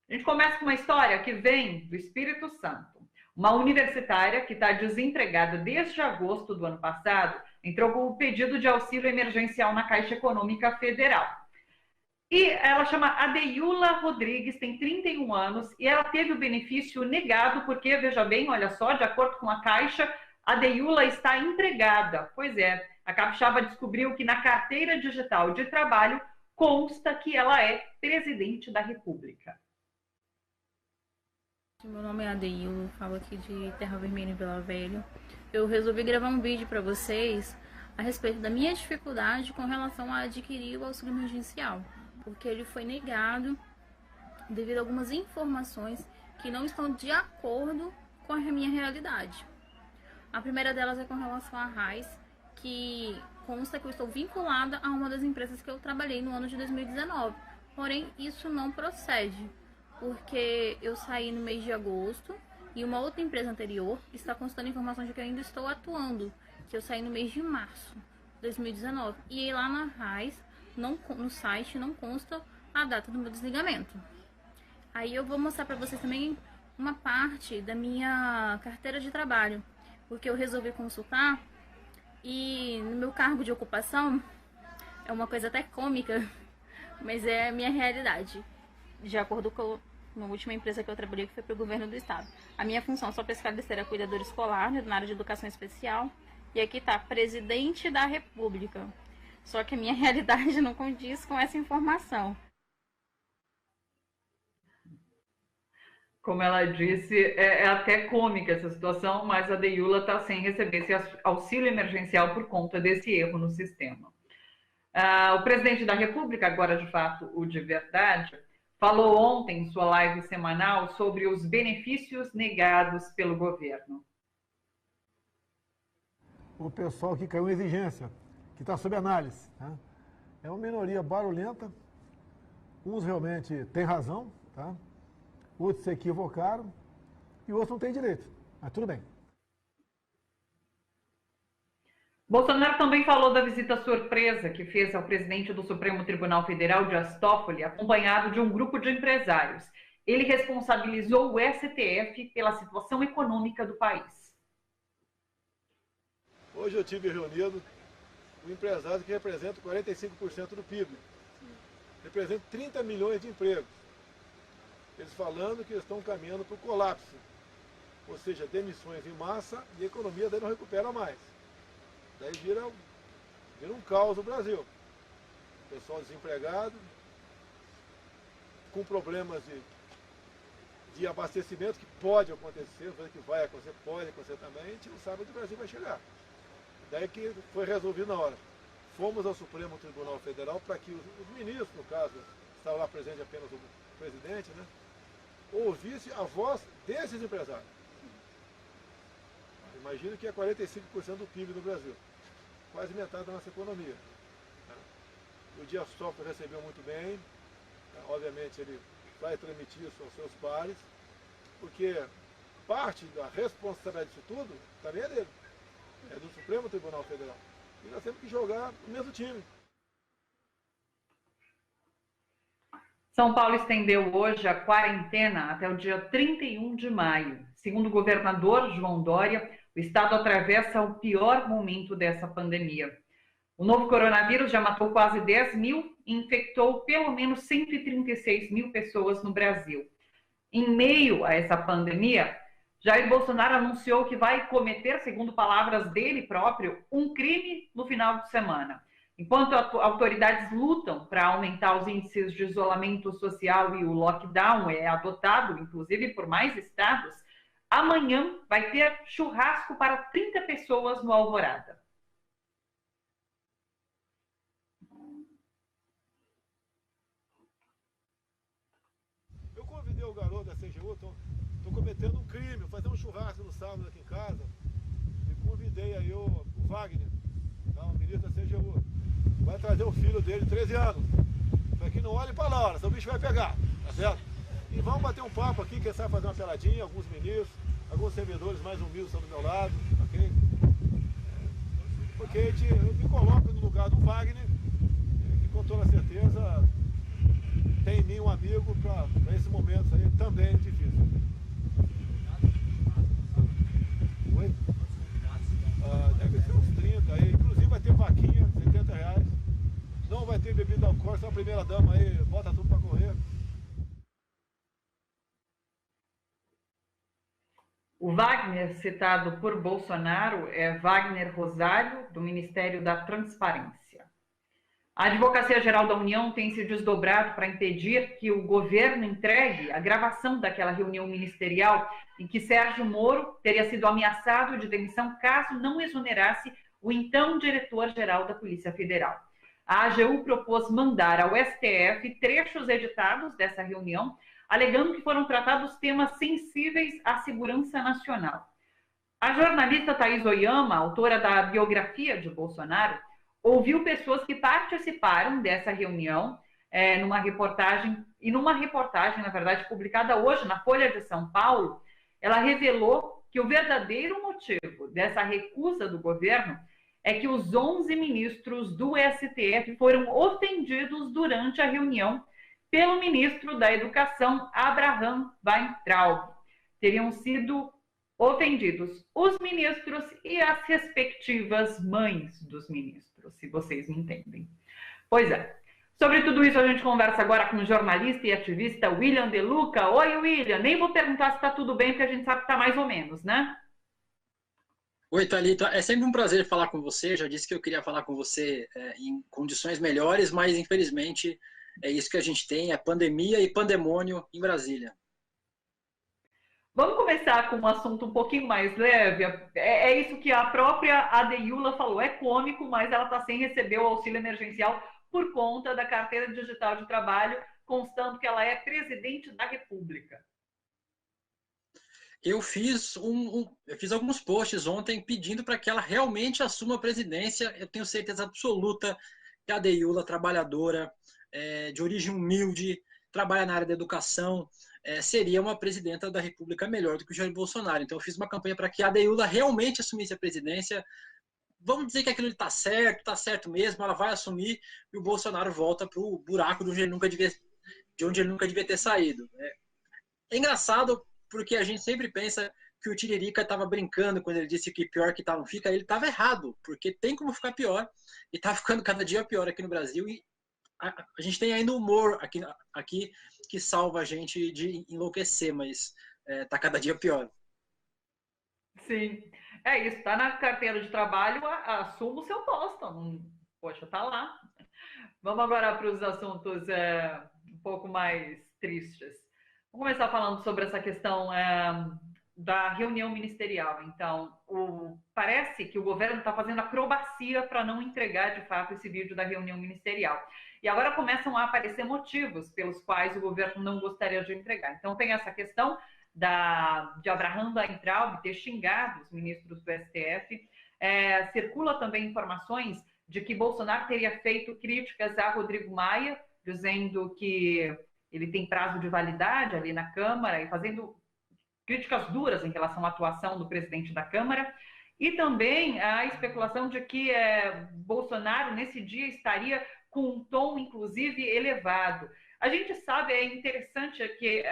A gente começa com uma história que vem do Espírito Santo. Uma universitária que está desempregada desde agosto do ano passado entrou com o pedido de auxílio emergencial na Caixa Econômica Federal. E ela chama Adeila Rodrigues, tem 31 anos, e ela teve o benefício negado porque, veja bem, olha só, de acordo com a Caixa, a Adeila está empregada. Pois é, a capixaba descobriu que na carteira digital de trabalho consta que ela é presidente da República. Meu nome é Adeildo, falo aqui de Terra Vermelha, em Vila Velha. Eu resolvi gravar um vídeo para vocês a respeito da minha dificuldade com relação a adquirir o auxílio emergencial, porque ele foi negado devido a algumas informações que não estão de acordo com a minha realidade. A primeira delas é com relação à RAIS, que consta que eu estou vinculada a uma das empresas que eu trabalhei no ano de 2019. Porém, isso não procede, porque eu saí no mês de agosto e uma outra empresa anterior está constando informações de que eu ainda estou atuando, que eu saí no mês de março de 2019. E lá na RAIS, no site, não consta a data do meu desligamento. Aí eu vou mostrar para vocês também uma parte da minha carteira de trabalho, porque eu resolvi consultar e no meu cargo de ocupação, é uma coisa até cômica, mas é a minha realidade. De acordo com a última empresa que eu trabalhei, que foi para o governo do estado. A minha função, só para esclarecer, é cuidadora escolar, né, na área de educação especial. E aqui está, presidente da República. Só que a minha realidade não condiz com essa informação. Como ela disse, é até cômica essa situação, mas a Adeila está sem receber esse auxílio emergencial por conta desse erro no sistema. O presidente da República, agora de fato o de verdade, falou ontem em sua live semanal sobre os benefícios negados pelo governo. O pessoal que caiu em exigência, que está sob análise, né? É uma minoria barulhenta, uns realmente têm razão, tá? Outros se equivocaram e outros não têm direito, mas tudo bem. Bolsonaro também falou da visita surpresa que fez ao presidente do Supremo Tribunal Federal, Dias Toffoli, acompanhado de um grupo de empresários. Ele responsabilizou o STF pela situação econômica do país. Hoje eu tive reunido um empresário que representa 45% do PIB. Representa 30 milhões de empregos. Eles falando que estão caminhando para o colapso. Ou seja, demissões em massa e a economia daí não recupera mais. Daí vira um caos no Brasil. Pessoal desempregado, com problemas de abastecimento, que pode acontecer, que vai acontecer, pode acontecer também, a gente não sabe onde o Brasil vai chegar. Daí que foi resolvido na hora. Fomos ao Supremo Tribunal Federal para que os ministros, no caso, estava lá presente apenas o presidente, né, ouvisse a voz desses empresários. Imagina que é 45% do PIB do Brasil, quase metade da nossa economia. O Dias Toffoli recebeu muito bem, obviamente ele vai transmitir isso aos seus pares, porque parte da responsabilidade disso tudo também é dele, é do Supremo Tribunal Federal. E nós temos que jogar o mesmo time. São Paulo estendeu hoje a quarentena até o dia 31 de maio. Segundo o governador João Dória, o estado atravessa o pior momento dessa pandemia. O novo coronavírus já matou quase 10 mil e infectou pelo menos 136 mil pessoas no Brasil. Em meio a essa pandemia, Jair Bolsonaro anunciou que vai cometer, segundo palavras dele próprio, um crime no final de semana. Enquanto autoridades lutam para aumentar os índices de isolamento social e o lockdown é adotado, inclusive por mais estados, amanhã vai ter churrasco para 30 pessoas no Alvorada. Eu convidei o garoto da CGU, estou cometendo um crime, vou fazer um churrasco no sábado aqui em casa. E convidei aí o Wagner, tá, o ministro da CGU. Vai trazer o filho dele, 13 anos. Falei que não olhe para lá, senão o bicho vai pegar, tá certo? E vamos bater um papo aqui, quem sabe fazer uma peladinha, alguns ministros, alguns servidores mais humildes estão do meu lado, ok? Porque eu me coloco no lugar do Wagner, que com toda certeza tem em mim um amigo para esses momentos aí. bem difícil. Oi? Deve ser uns 30 aí. Inclusive vai ter vaquinha, R$70. Não vai ter bebida alcoólica, só a primeira dama aí, bota tudo para correr. O Wagner, citado por Bolsonaro, é Wagner Rosário, do Ministério da Transparência. A Advocacia Geral da União tem se desdobrado para impedir que o governo entregue a gravação daquela reunião ministerial em que Sérgio Moro teria sido ameaçado de demissão caso não exonerasse o então diretor-geral da Polícia Federal. A AGU propôs mandar ao STF trechos editados dessa reunião, alegando que foram tratados temas sensíveis à segurança nacional. A jornalista Thaís Oyama, autora da biografia de Bolsonaro, ouviu pessoas que participaram dessa reunião numa reportagem, na verdade, publicada hoje na Folha de São Paulo. Ela revelou que o verdadeiro motivo dessa recusa do governo é que os 11 ministros do STF foram ofendidos durante a reunião pelo ministro da Educação, Abraham Weintraub. Teriam sido ofendidos os ministros e as respectivas mães dos ministros, se vocês me entendem. Pois é. Sobre tudo isso a gente conversa agora com o jornalista e ativista William De Luca. Oi, William. Nem vou perguntar se está tudo bem, porque a gente sabe que está mais ou menos, né? Oi, Thalita. É sempre um prazer falar com você. Já disse que eu queria falar com você em condições melhores, mas infelizmente é isso que a gente tem, é pandemia e pandemônio em Brasília. Vamos começar com um assunto um pouquinho mais leve. É isso que a própria Adeyula falou. É cômico, mas ela está sem receber o auxílio emergencial por conta da carteira digital de trabalho, constando que ela é presidente da República. Eu fiz alguns posts ontem pedindo para que ela realmente assuma a presidência. Eu tenho certeza absoluta que a Adeyula, trabalhadora, de origem humilde, trabalha na área da educação, seria uma presidenta da República melhor do que o Jair Bolsonaro. Então eu fiz uma campanha para que a Adeyula realmente assumisse a presidência. Vamos dizer que aquilo está certo mesmo, ela vai assumir e o Bolsonaro volta para o buraco de onde ele nunca devia ter saído. É engraçado porque a gente sempre pensa que o Tiririca estava brincando quando ele disse que pior que tá não fica. Ele estava errado, porque tem como ficar pior e está ficando cada dia pior aqui no Brasil. E a gente tem ainda humor aqui que salva a gente de enlouquecer, mas está cada dia pior. Sim, é isso. Está na carteira de trabalho, assuma o seu posto. Poxa, tá lá. Vamos agora para os assuntos um pouco mais tristes. Vamos começar falando sobre essa questão da reunião ministerial. Então, parece que o governo está fazendo acrobacia para não entregar, de fato, esse vídeo da reunião ministerial. E agora começam a aparecer motivos pelos quais o governo não gostaria de entregar. Então, tem essa questão de Abraham Weintraub ter xingado os ministros do STF. Circula também informações de que Bolsonaro teria feito críticas a Rodrigo Maia, dizendo que ele tem prazo de validade ali na Câmara e fazendo críticas duras em relação à atuação do presidente da Câmara. E também a especulação de que Bolsonaro, nesse dia, estaria com um tom, inclusive, elevado. A gente sabe, é interessante que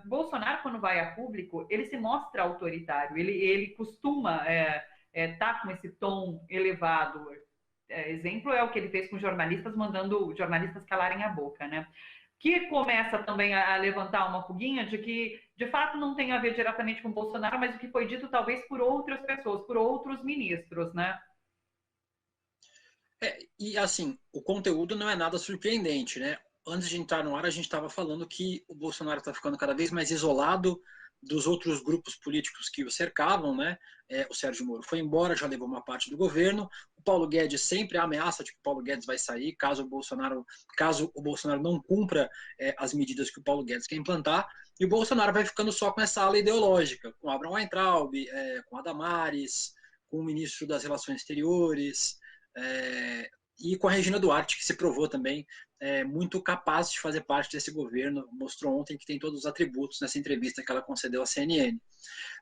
Bolsonaro, quando vai a público, ele se mostra autoritário, ele costuma estar com esse tom elevado. Exemplo é o que ele fez com jornalistas, mandando jornalistas calarem a boca, né? Que começa também a levantar uma pulguinha de que, de fato, não tem a ver diretamente com Bolsonaro, mas o que foi dito talvez por outras pessoas, por outros ministros, né? E assim, o conteúdo não é nada surpreendente, né? Antes de entrar no ar, a gente estava falando que o Bolsonaro está ficando cada vez mais isolado dos outros grupos políticos que o cercavam, né? O Sérgio Moro foi embora, já levou uma parte do governo. O Paulo Guedes sempre ameaça de que o Paulo Guedes vai sair caso o Bolsonaro não cumpra as medidas que o Paulo Guedes quer implantar. E o Bolsonaro vai ficando só com essa ala ideológica, com Abraham Weintraub, com a Damares, com o ministro das Relações Exteriores, e com a Regina Duarte, que se provou também muito capaz de fazer parte desse governo. Mostrou ontem que tem todos os atributos nessa entrevista que ela concedeu à CNN.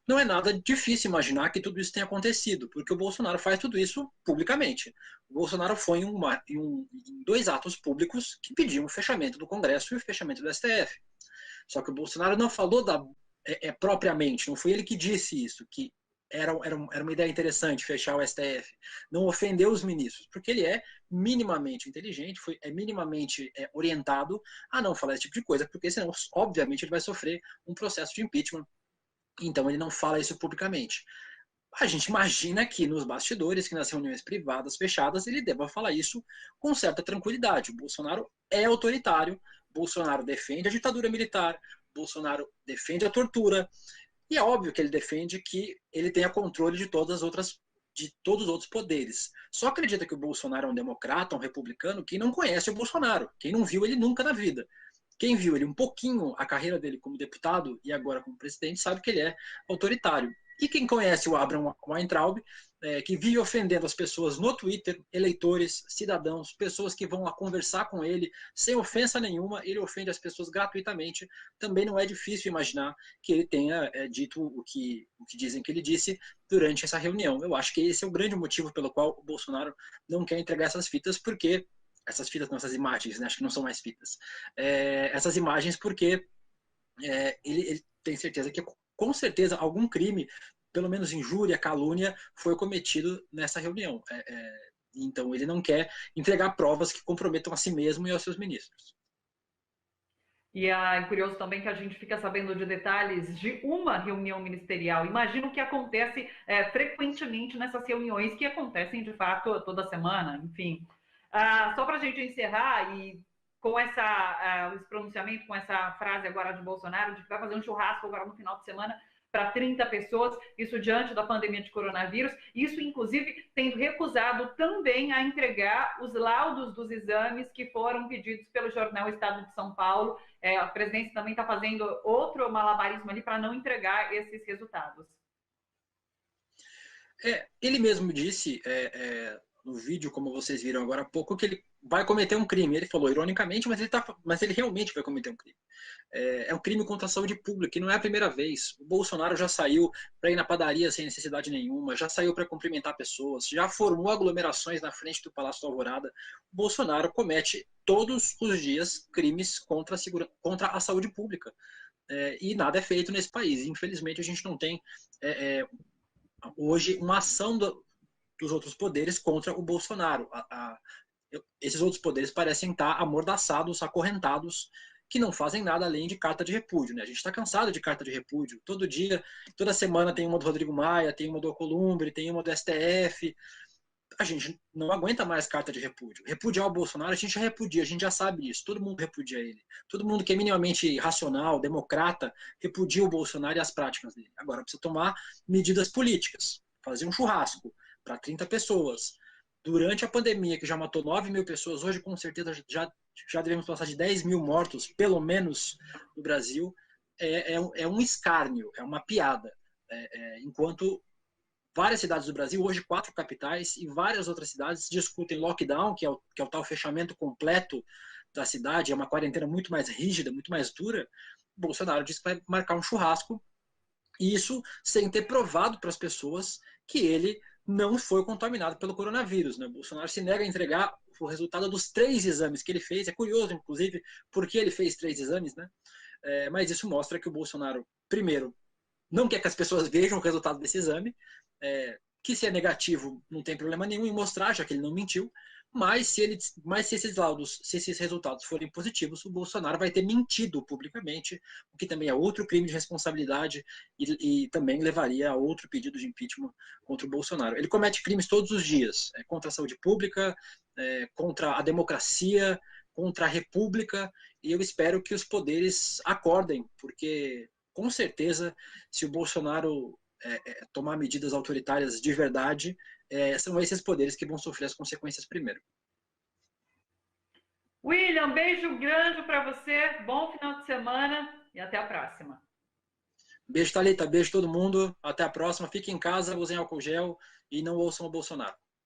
Não é nada difícil imaginar que tudo isso tenha acontecido, porque o Bolsonaro faz tudo isso publicamente. O Bolsonaro foi em 2 atos públicos que pediam o fechamento do Congresso e o fechamento do STF. Só que o Bolsonaro não falou propriamente, não foi ele que disse isso, que era uma ideia interessante fechar o STF, não ofendeu os ministros, porque ele é minimamente inteligente, é minimamente orientado a não falar esse tipo de coisa, porque senão, obviamente, ele vai sofrer um processo de impeachment. Então, ele não fala isso publicamente. A gente imagina que nos bastidores, que nas reuniões privadas fechadas, ele deva falar isso com certa tranquilidade. O Bolsonaro é autoritário, Bolsonaro defende a ditadura militar, Bolsonaro defende a tortura, e é óbvio que ele defende que ele tenha controle de todos os outros poderes. Só acredita que o Bolsonaro é um democrata, um republicano, quem não conhece o Bolsonaro, quem não viu ele nunca na vida. Quem viu ele um pouquinho, a carreira dele como deputado e agora como presidente, sabe que ele é autoritário. E quem conhece o Abraham Weintraub, que vive ofendendo as pessoas no Twitter, eleitores, cidadãos, pessoas que vão lá conversar com ele, sem ofensa nenhuma, ele ofende as pessoas gratuitamente. Também não é difícil imaginar que ele tenha dito o que dizem que ele disse durante essa reunião. Eu acho que esse é o grande motivo pelo qual o Bolsonaro não quer entregar essas fitas, porque essas imagens, né? Acho que não são mais fitas. Essas imagens porque ele tem certeza que, com certeza, algum crime, pelo menos injúria, calúnia, foi cometido nessa reunião. Então, ele não quer entregar provas que comprometam a si mesmo e aos seus ministros. E é curioso também que a gente fica sabendo de detalhes de uma reunião ministerial. Imagino o que acontece frequentemente nessas reuniões, que acontecem, de fato, toda semana, enfim. Só para a gente encerrar, e com esse pronunciamento, com essa frase agora de Bolsonaro, de que vai fazer um churrasco agora no final de semana para 30 pessoas, isso diante da pandemia de coronavírus, isso inclusive tendo recusado também a entregar os laudos dos exames que foram pedidos pelo jornal Estado de São Paulo. A presidência também está fazendo outro malabarismo ali para não entregar esses resultados. Ele mesmo disse no vídeo, como vocês viram agora há pouco, que ele vai cometer um crime. Ele falou ironicamente, mas ele realmente vai cometer um crime. É um crime contra a saúde pública, e não é a primeira vez. O Bolsonaro já saiu para ir na padaria sem necessidade nenhuma, já saiu para cumprimentar pessoas, já formou aglomerações na frente do Palácio da Alvorada. O Bolsonaro comete todos os dias crimes contra a saúde pública. E nada é feito nesse país. Infelizmente, a gente não tem hoje uma ação dos outros poderes contra o Bolsonaro. Esses outros poderes parecem estar amordaçados, acorrentados, que não fazem nada além de carta de repúdio. Né? A gente está cansado de carta de repúdio. Todo dia, toda semana tem uma do Rodrigo Maia, tem uma do Alcolumbre, tem uma do STF. A gente não aguenta mais carta de repúdio. Repudiar o Bolsonaro, a gente já repudia, a gente já sabe disso. Todo mundo repudia ele. Todo mundo que é minimamente racional, democrata, repudia o Bolsonaro e as práticas dele. Agora, precisa tomar medidas políticas. Fazer um churrasco para 30 pessoas. Durante a pandemia, que já matou 9 mil pessoas, hoje com certeza já devemos passar de 10 mil mortos, pelo menos no Brasil, é um escárnio, é uma piada. Enquanto várias cidades do Brasil, hoje 4 capitais, e várias outras cidades discutem lockdown, que é o tal fechamento completo da cidade, é uma quarentena muito mais rígida, muito mais dura, Bolsonaro disse que vai marcar um churrasco, e isso sem ter provado para as pessoas que ele não foi contaminado pelo coronavírus. Né? O Bolsonaro se nega a entregar o resultado dos 3 exames que ele fez. É curioso, inclusive, porque ele fez 3 exames, né? Mas isso mostra que o Bolsonaro, primeiro, não quer que as pessoas vejam o resultado desse exame, que se é negativo não tem problema nenhum em mostrar, já que ele não mentiu, mas se esses resultados forem positivos, o Bolsonaro vai ter mentido publicamente, o que também é outro crime de responsabilidade e também levaria a outro pedido de impeachment contra o Bolsonaro. Ele comete crimes todos os dias, contra a saúde pública, contra a democracia, contra a república, e eu espero que os poderes acordem, porque, com certeza, se o Bolsonaro tomar medidas autoritárias de verdade, são esses poderes que vão sofrer as consequências primeiro. William, beijo grande para você, bom final de semana e até a próxima. Beijo, Thalita, beijo todo mundo, até a próxima, fiquem em casa, usem álcool gel e não ouçam o Bolsonaro.